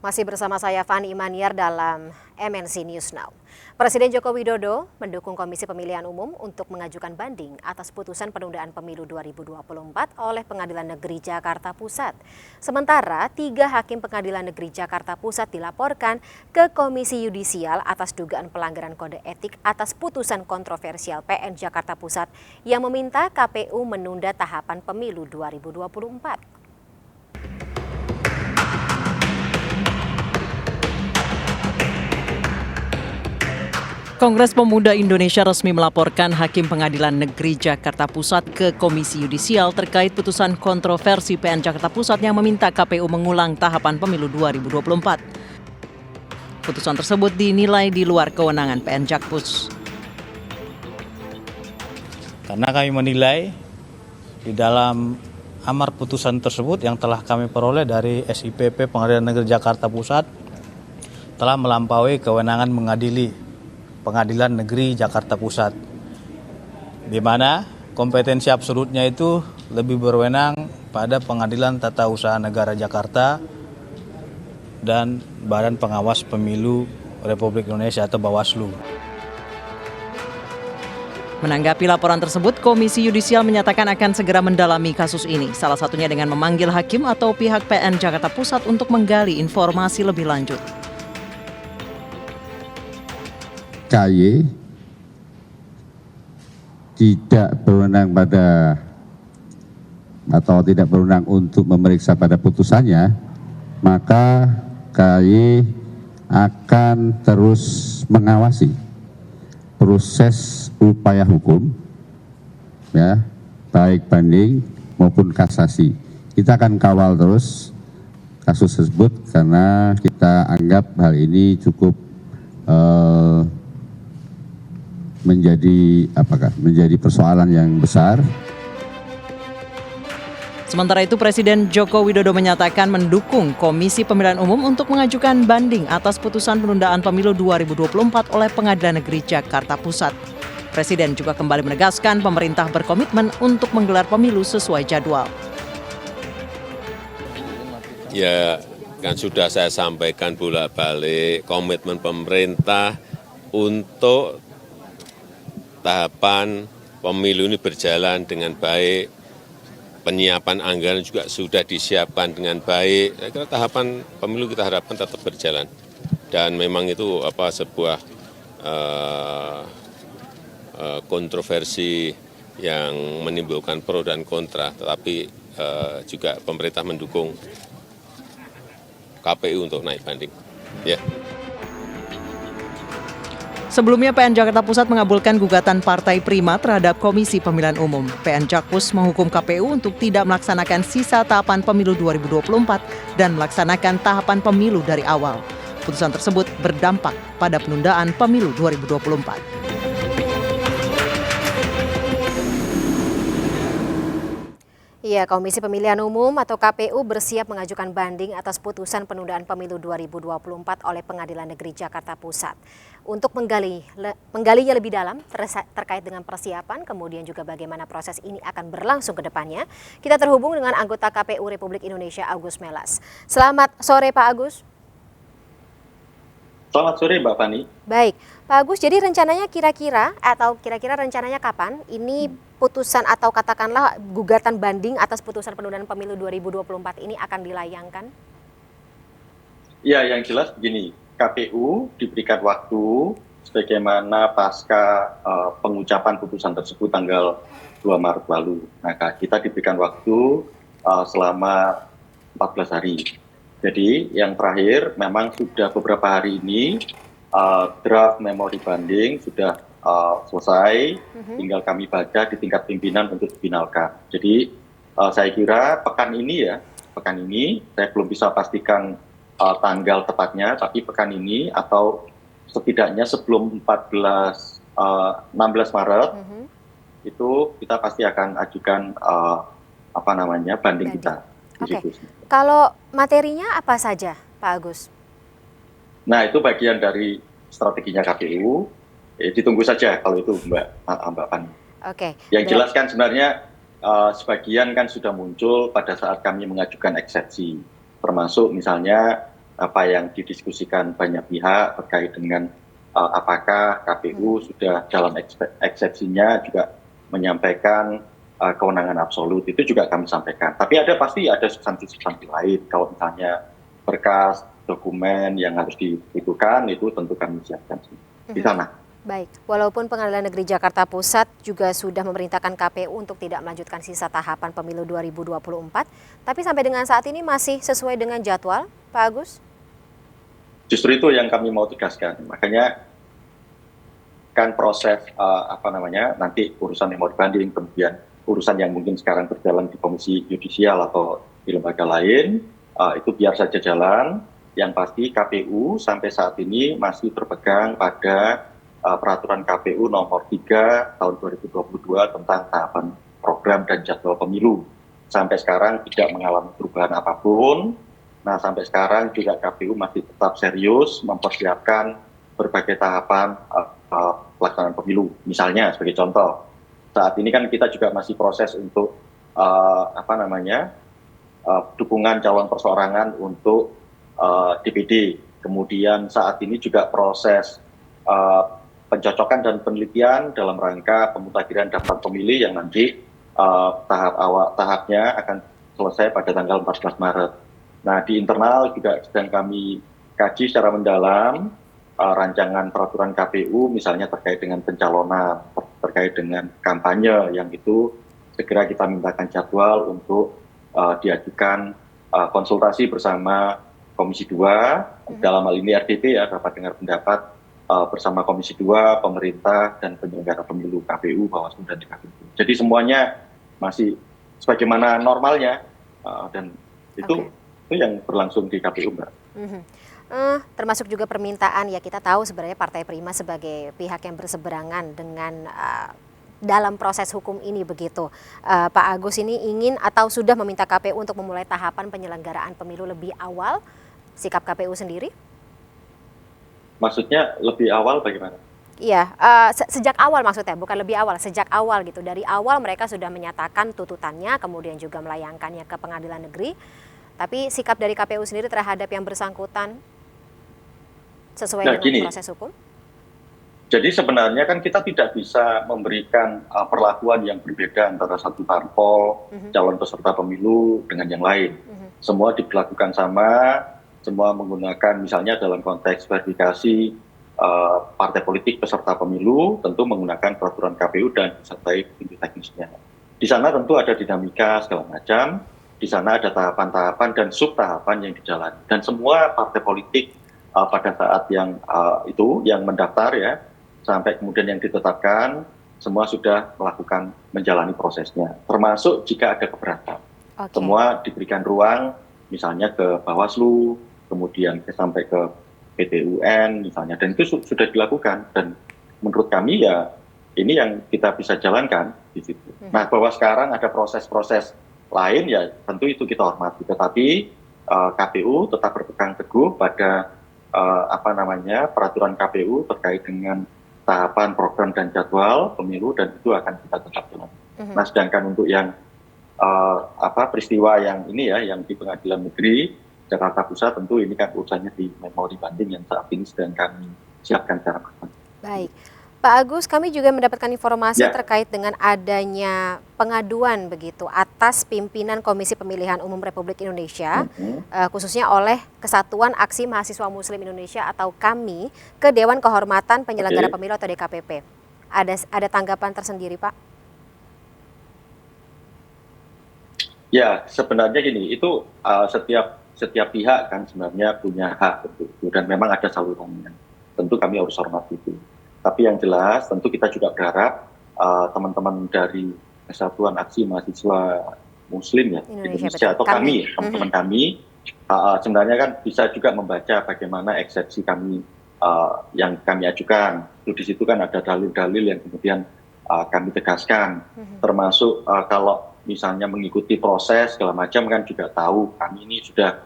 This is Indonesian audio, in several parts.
Masih bersama saya Fani Imaniar dalam MNC News Now. Presiden Joko Widodo mendukung Komisi Pemilihan Umum untuk mengajukan banding atas putusan penundaan pemilu 2024 oleh Pengadilan Negeri Jakarta Pusat. Sementara 3 hakim Pengadilan Negeri Jakarta Pusat dilaporkan ke Komisi Yudisial atas dugaan pelanggaran kode etik atas putusan kontroversial PN Jakarta Pusat yang meminta KPU menunda tahapan pemilu 2024. Kongres Pemuda Indonesia resmi melaporkan Hakim Pengadilan Negeri Jakarta Pusat ke Komisi Yudisial terkait putusan kontroversi PN Jakarta Pusat yang meminta KPU mengulang tahapan pemilu 2024. Putusan tersebut dinilai di luar kewenangan PN Jakpus. Karena kami menilai di dalam amar putusan tersebut yang telah kami peroleh dari SIPP Pengadilan Negeri Jakarta Pusat telah melampaui kewenangan mengadili Pengadilan Negeri Jakarta Pusat, di mana kompetensi absolutnya itu lebih berwenang pada Pengadilan Tata Usaha Negara Jakarta dan Badan Pengawas Pemilu Republik Indonesia atau Bawaslu. Menanggapi laporan tersebut, Komisi Yudisial menyatakan akan segera mendalami kasus ini, salah satunya dengan memanggil hakim atau pihak PN Jakarta Pusat untuk menggali informasi lebih lanjut. KY tidak berwenang pada atau tidak berwenang untuk memeriksa pada putusannya, maka KY akan terus mengawasi proses upaya hukum, ya, baik banding maupun kasasi. Kita akan kawal terus kasus tersebut karena kita anggap hal ini cukup menjadi persoalan yang besar. Sementara itu, Presiden Joko Widodo menyatakan mendukung Komisi Pemilihan Umum untuk mengajukan banding atas putusan penundaan pemilu 2024 oleh Pengadilan Negeri Jakarta Pusat. Presiden juga kembali menegaskan pemerintah berkomitmen untuk menggelar pemilu sesuai jadwal. Ya, kan sudah saya sampaikan bolak-balik komitmen pemerintah untuk tahapan pemilu ini berjalan dengan baik, penyiapan anggaran juga sudah disiapkan dengan baik. Saya kira tahapan pemilu kita harapkan tetap berjalan. Dan memang itu sebuah kontroversi yang menimbulkan pro dan kontra, tetapi juga pemerintah mendukung KPU untuk naik banding. Ya. Sebelumnya, PN Jakarta Pusat mengabulkan gugatan Partai Prima terhadap Komisi Pemilihan Umum. PN Jakpus menghukum KPU untuk tidak melaksanakan sisa tahapan pemilu 2024 dan melaksanakan tahapan pemilu dari awal. Putusan tersebut berdampak pada penundaan pemilu 2024. Ya, Komisi Pemilihan Umum atau KPU bersiap mengajukan banding atas putusan penundaan pemilu 2024 oleh Pengadilan Negeri Jakarta Pusat. Untuk menggalinya lebih dalam terkait dengan persiapan, kemudian juga bagaimana proses ini akan berlangsung ke depannya, kita terhubung dengan anggota KPU Republik Indonesia Agus Melas. Selamat sore Pak Agus. Selamat sore Mbak Fani. Baik, Pak Agus, jadi rencananya kira-kira rencananya kapan ini putusan atau katakanlah gugatan banding atas putusan penundaan pemilu 2024 ini akan dilayangkan? Ya, yang jelas begini, KPU diberikan waktu sebagaimana pasca pengucapan putusan tersebut tanggal 2 Maret lalu. Maka kita diberikan waktu selama 14 hari. Jadi yang terakhir memang sudah beberapa hari ini draft memori banding sudah selesai, tinggal kami baca di tingkat pimpinan untuk difinalkan. Jadi saya kira pekan ini saya belum bisa pastikan tanggal tepatnya, tapi pekan ini atau setidaknya sebelum 16 Maret itu kita pasti akan ajukan banding kita. Oke. Kalau materinya apa saja, Pak Agus? Nah, itu bagian dari strateginya KPU. Ditunggu saja kalau itu Mbak Fani. Oke. Yang jelas kan sebenarnya sebagian kan sudah muncul pada saat kami mengajukan eksepsi, termasuk misalnya apa yang didiskusikan banyak pihak terkait dengan apakah KPU sudah dalam eksepsinya juga menyampaikan kewenangan absolut, itu juga kami sampaikan. Tapi pasti ada substansi-substansi lain. Kalau misalnya berkas, dokumen yang harus dibutuhkan, itu tentu kami siapkan di sana. Baik, walaupun Pengadilan Negeri Jakarta Pusat juga sudah memerintahkan KPU untuk tidak melanjutkan sisa tahapan pemilu 2024, tapi sampai dengan saat ini masih sesuai dengan jadwal, Pak Agus? Justru itu yang kami mau tegaskan. Makanya kan proses nanti urusan yang mau dibanding, kemudian urusan yang mungkin sekarang berjalan di Komisi Yudisial atau di lembaga lain, itu biar saja jalan. Yang pasti KPU sampai saat ini masih berpegang pada Peraturan KPU nomor 3 tahun 2022 tentang tahapan program dan jadwal pemilu. Sampai sekarang tidak mengalami perubahan apapun. Nah, sampai sekarang juga KPU masih tetap serius mempersiapkan berbagai tahapan pelaksanaan pemilu. Misalnya sebagai contoh, saat ini kan kita juga masih proses untuk dukungan calon perseorangan untuk DPD. Kemudian saat ini juga proses pencocokan dan penelitian dalam rangka pemutakhiran daftar pemilih yang nanti tahapnya akan selesai pada tanggal 14 Maret. Nah, di internal juga sedang kami kaji secara mendalam rancangan peraturan KPU, misalnya terkait dengan pencalonan, terkait dengan kampanye, yang itu segera kita mintakan jadwal untuk diajukan konsultasi bersama Komisi 2, dalam hal ini RDP ya, rapat dengar pendapat bersama Komisi 2, pemerintah, dan penyelenggara pemilu KPU, Bawaslu, dan DKPP. Jadi semuanya masih sebagaimana normalnya, dan itu yang berlangsung di KPU, Mbak. Termasuk juga permintaan, ya kita tahu sebenarnya Partai Prima sebagai pihak yang berseberangan dengan dalam proses hukum ini begitu. Pak Agus ini ingin atau sudah meminta KPU untuk memulai tahapan penyelenggaraan pemilu lebih awal. Sikap KPU sendiri? Maksudnya lebih awal bagaimana? Iya, sejak awal maksudnya, bukan lebih awal, sejak awal gitu. Dari awal mereka sudah menyatakan tuntutannya, kemudian juga melayangkannya ke pengadilan negeri. Tapi sikap dari KPU sendiri terhadap yang bersangkutan sesuai dengan proses hukum? Jadi sebenarnya kan kita tidak bisa memberikan perlakuan yang berbeda antara satu parpol, calon peserta pemilu dengan yang lain. Semua diberlakukan sama, semua menggunakan misalnya dalam konteks verifikasi partai politik peserta pemilu, tentu menggunakan peraturan KPU dan disertai petunjuk teknisnya. Di sana tentu ada dinamika segala macam, di sana ada tahapan-tahapan dan sub-tahapan yang dijalani. Dan semua partai politik pada saat yang yang mendaftar ya, sampai kemudian yang ditetapkan, semua sudah melakukan menjalani prosesnya. Termasuk jika ada keberatan. Semua diberikan ruang, misalnya ke Bawaslu, kemudian sampai ke PT UN misalnya, dan itu sudah dilakukan. Dan menurut kami ya ini yang kita bisa jalankan di situ. Nah, bahwa sekarang ada proses-proses lain ya tentu itu kita hormati. Tetapi KPU tetap berpegang teguh pada peraturan KPU terkait dengan tahapan program dan jadwal pemilu, dan itu akan kita tetap jalankan. Nah, sedangkan untuk yang peristiwa yang ini ya, yang di Pengadilan Negeri Jakarta Pusat, tentu ini kan urusannya di memori banding yang saat ini sedang kami siapkan secara matang. Baik, Pak Agus, kami juga mendapatkan informasi terkait dengan adanya pengaduan begitu atas pimpinan Komisi Pemilihan Umum Republik Indonesia, khususnya oleh Kesatuan Aksi Mahasiswa Muslim Indonesia atau KAMI ke Dewan Kehormatan Penyelenggara Pemilu atau DKPP. Ada tanggapan tersendiri, Pak? Ya, sebenarnya gini, itu setiap pihak kan sebenarnya punya hak untuk itu, dan memang ada salurannya. Tentu kami harus hormati itu. Tapi yang jelas tentu kita juga berharap teman-teman dari Kesatuan Aksi Mahasiswa Muslim ya Indonesia atau kami, teman-teman kami sebenarnya kan bisa juga membaca bagaimana eksepsi kami yang kami ajukan. Di situ kan ada dalil-dalil yang kemudian kami tegaskan, termasuk kalau misalnya mengikuti proses segala macam kan juga tahu kami ini sudah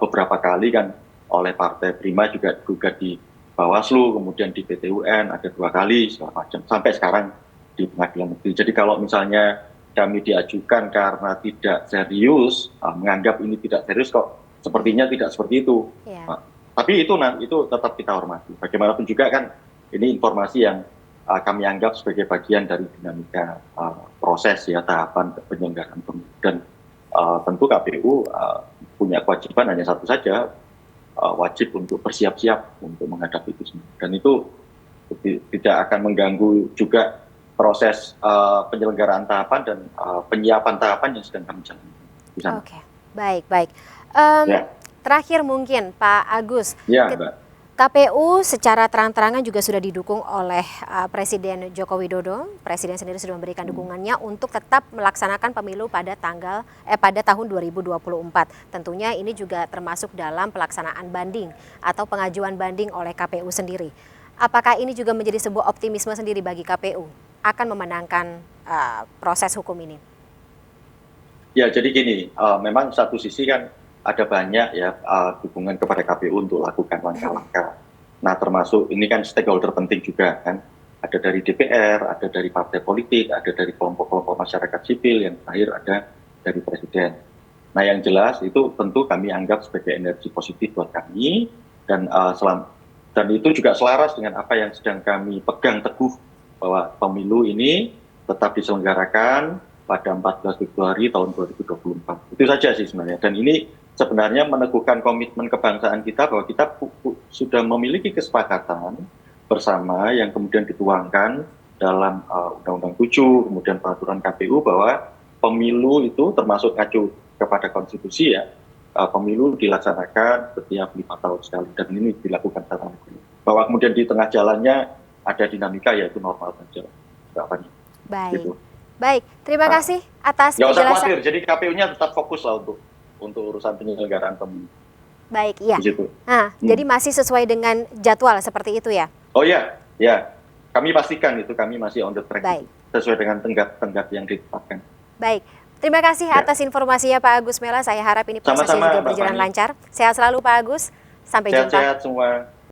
beberapa kali kan oleh Partai Prima juga di Bawaslu, kemudian di PT UN ada 2 kali segala macam, sampai sekarang di Pengadilan Negeri. Jadi kalau misalnya kami diajukan karena tidak serius, menganggap ini tidak serius kok Sepertinya tidak seperti itu. Ya. Tapi itu tetap kita hormati. Bagaimanapun juga kan ini informasi yang kami anggap sebagai bagian dari dinamika proses ya tahapan penyelenggaraan pemilu. Dan tentu KPU punya kewajiban hanya satu saja, wajib untuk bersiap-siap untuk menghadapi itu semua. Dan itu tidak akan mengganggu juga proses penyelenggaraan tahapan dan penyiapan tahapan yang sedang kami jalankan. Oke, baik. Ya. Terakhir mungkin Pak Agus, Ya, Mbak. KPU secara terang-terangan juga sudah didukung oleh Presiden Joko Widodo. Presiden sendiri sudah memberikan dukungannya untuk tetap melaksanakan pemilu pada tahun 2024. Tentunya ini juga termasuk dalam pelaksanaan banding atau pengajuan banding oleh KPU sendiri. Apakah ini juga menjadi sebuah optimisme sendiri bagi KPU akan memenangkan proses hukum ini? Ya, jadi gini, memang satu sisi kan ada banyak ya dukungan kepada KPU untuk lakukan langkah-langkah. Nah, termasuk ini kan stakeholder penting juga kan. Ada dari DPR, ada dari partai politik, ada dari kelompok-kelompok masyarakat sipil, yang terakhir ada dari Presiden. Nah, yang jelas itu tentu kami anggap sebagai energi positif buat kami, dan itu juga selaras dengan apa yang sedang kami pegang teguh, bahwa pemilu ini tetap diselenggarakan pada 14 Februari tahun 2024. Itu saja sih sebenarnya. Dan ini sebenarnya meneguhkan komitmen kebangsaan kita bahwa kita sudah memiliki kesepakatan bersama yang kemudian dituangkan dalam Undang-Undang 7, kemudian peraturan KPU, bahwa pemilu itu termasuk ngacu kepada konstitusi ya, pemilu dilaksanakan setiap 5 tahun sekali, dan ini dilakukan secara reguler. Bahwa kemudian di tengah jalannya ada dinamika, yaitu normal saja. Baik. Gitu. Baik, terima kasih atas Nggak usah penjelasan. khawatir, jadi KPU-nya tetap fokus lah untuk urusan penyelenggaraan pemilu. Baik, iya. Di situ. Nah, jadi masih sesuai dengan jadwal seperti itu ya? Oh ya. Kami pastikan itu, kami masih on the track. Baik. Sesuai dengan tenggat yang ditetapkan. Baik, terima kasih atas informasinya Pak Agus Mela. Saya harap ini prosesnya Sama-sama, juga Mbak berjalan Fani. lancar. Sehat selalu Pak Agus, sampai jumpa. Sehat-sehat semua.